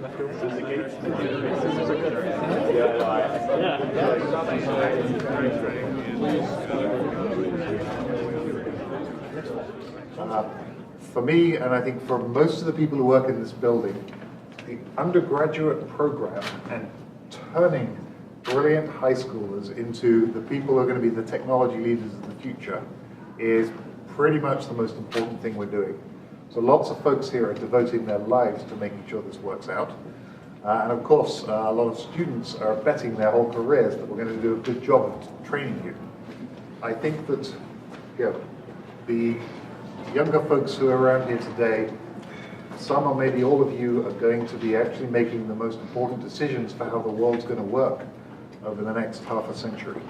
For me, and I think for most of the people who work in this building, the undergraduate program and turning brilliant high schoolers into the people who are going to be the technology leaders of the future is pretty much the most important thing we're doing. So lots of folks here are devoting their lives to making sure this works out. And of course, a lot of students are betting their whole careers that we're going to do a good job of training you. I think that the younger folks who are around here today, some or maybe all of you are going to be actually making the most important decisions for how the world's going to work over the next half a century.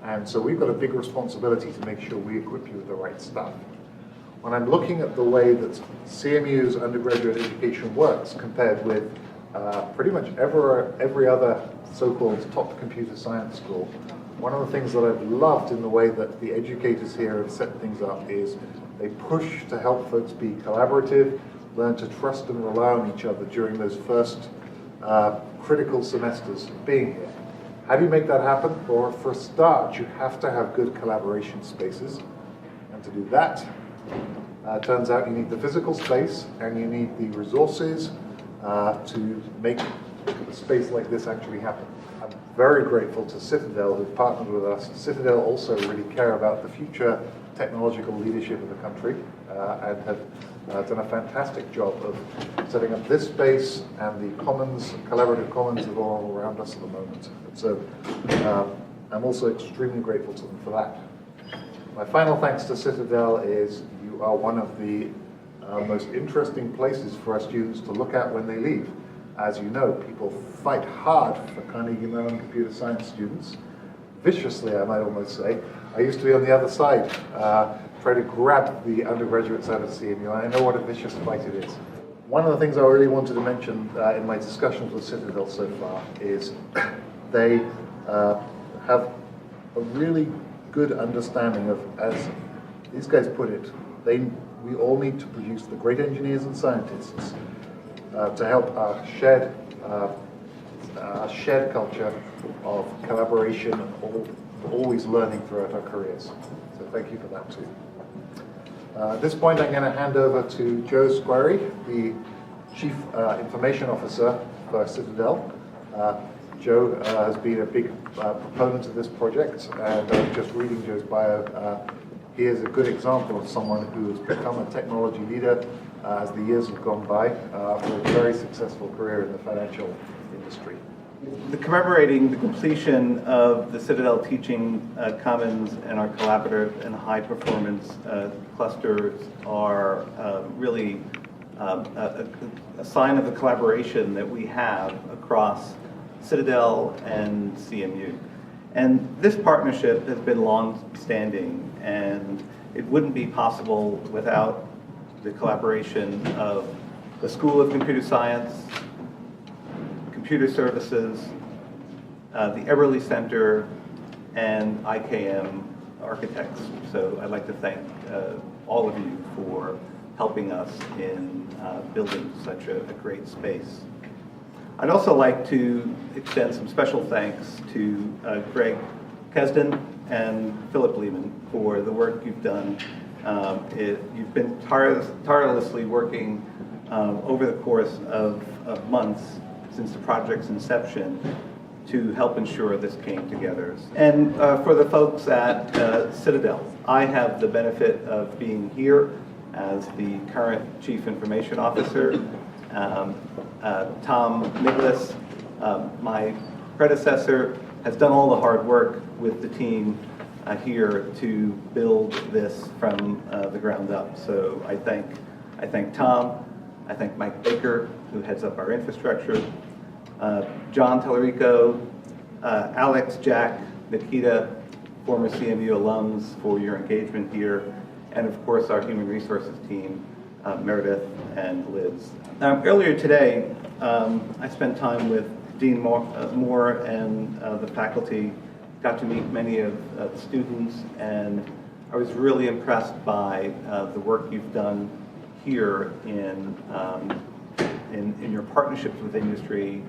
And so we've got a big responsibility to make sure we equip you with the right stuff. When I'm looking at the way that CMU's undergraduate education works compared with pretty much every other so-called top computer science school, one of the things that I've loved in the way that the educators here have set things up is they push to help folks be collaborative, learn to trust and rely on each other during those first critical semesters of being here. How do you make that happen? Well, for a start, you have to have good collaboration spaces. And to do that, turns out you need the physical space and you need the resources to make a space like this actually happen. I'm very grateful to Citadel, who've partnered with us. Citadel also really care about the future technological leadership of the country and have done a fantastic job of setting up this space and the commons, collaborative commons that are all around us at the moment. And so I'm also extremely grateful to them for that. My final thanks to Citadel is you are one of the most interesting places for our students to look at when they leave. As you know, people fight hard for Carnegie Mellon computer science students. Viciously, I might almost say. I used to be on the other side, try to grab the undergraduates out of CMU. I know what a vicious fight it is. One of the things I really wanted to mention in my discussions with Citadel so far is they have a really good understanding of, as these guys put it, we all need to produce the great engineers and scientists to help our shared culture of collaboration and always learning throughout our careers. So thank you for that too. At this point, I'm going to hand over to Joe Squeri, the Chief Information Officer for Citadel. Joe has been a big proponent of this project, and just reading Joe's bio, he is a good example of someone who has become a technology leader as the years have gone by for a very successful career in the financial industry. Commemorating the completion of the Citadel Teaching Commons and our collaborative and high-performance clusters are really a sign of the collaboration that we have across Citadel and CMU. And this partnership has been long-standing, and it wouldn't be possible without the collaboration of the School of Computer Science, Computer Services, the Eberly Center, and IKM Architects. So I'd like to thank all of you for helping us in building such a great space. I'd also like to extend some special thanks to Greg Kesden and Philip Lehman for the work you've done. You've been tirelessly working over the course of months since the project's inception to help ensure this came together. And for the folks at Citadel, I have the benefit of being here as the current Chief Information Officer. Tom Nicholas, my predecessor, has done all the hard work with the team here to build this from the ground up. So I thank Tom, I thank Mike Baker, who heads up our infrastructure, John Tellerico, Alex, Jack, Nikita, former CMU alums, for your engagement here, and of course our human resources team, Meredith and Liz. Earlier today, I spent time with Dean Moore and the faculty, got to meet many of the students, and I was really impressed by the work you've done here in your partnerships with industry,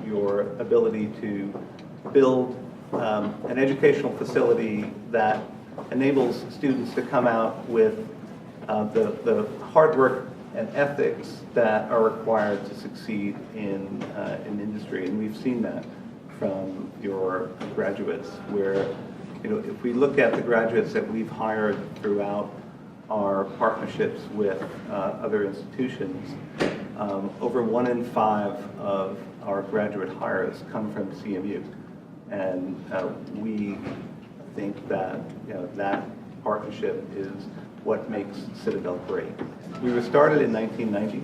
your ability to build an educational facility that enables students to come out with the hard work and ethics that are required to succeed in industry. And we've seen that from your graduates, where, if we look at the graduates that we've hired throughout our partnerships with other institutions, over 1 in 5 of our graduate hires come from CMU. And we think that that partnership is what makes Citadel great. We were started in 1990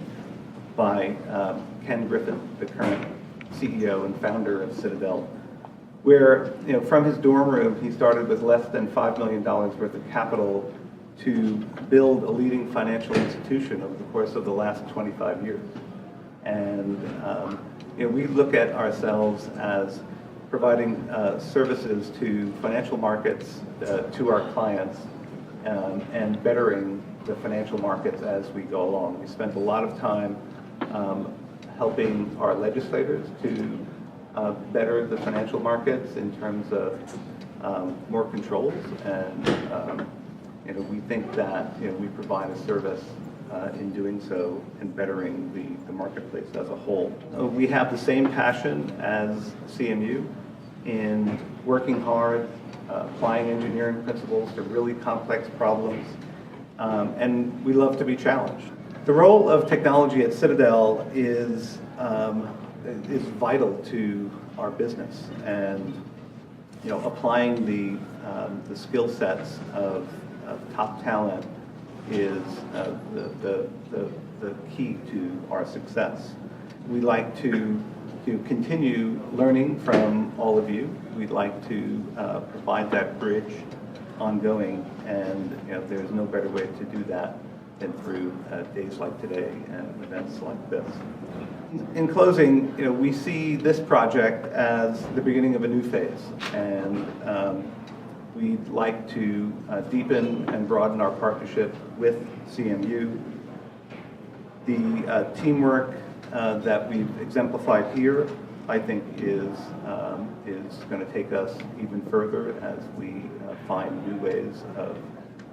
by Ken Griffin, the current CEO and founder of Citadel, where from his dorm room he started with less than $5 million worth of capital to build a leading financial institution over the course of the last 25 years. And we look at ourselves as providing services to financial markets, to our clients, and bettering the financial markets as we go along. We spent a lot of time helping our legislators to better the financial markets in terms of more controls, and we think that we provide a service in doing so and bettering the marketplace as a whole. We have the same passion as CMU in working hard, applying engineering principles to really complex problems, and we love to be challenged. The role of technology at Citadel is vital to our business, and applying the skill sets of top talent is the key to our success. We like to continue learning from all of you. We'd like to provide that bridge ongoing, and there's no better way to do that than through days like today and events like this. In closing, we see this project as the beginning of a new phase, and we'd like to deepen and broaden our partnership with CMU. The teamwork that we've exemplified here, I think, is going to take us even further as we find new ways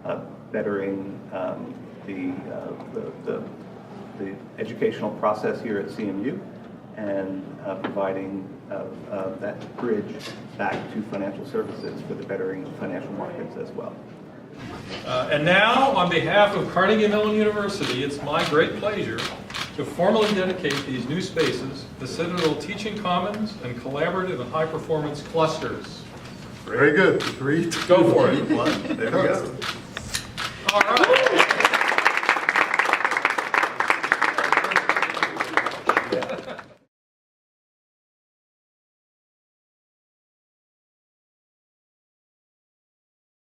of bettering the educational process here at CMU, and providing that bridge back to financial services for the bettering of financial markets as well. And now, on behalf of Carnegie Mellon University, it's my great pleasure to formally dedicate these new spaces, the Citadel Teaching Commons and Collaborative and High Performance Clusters. Very good. 3, Go for it. There we go. All right.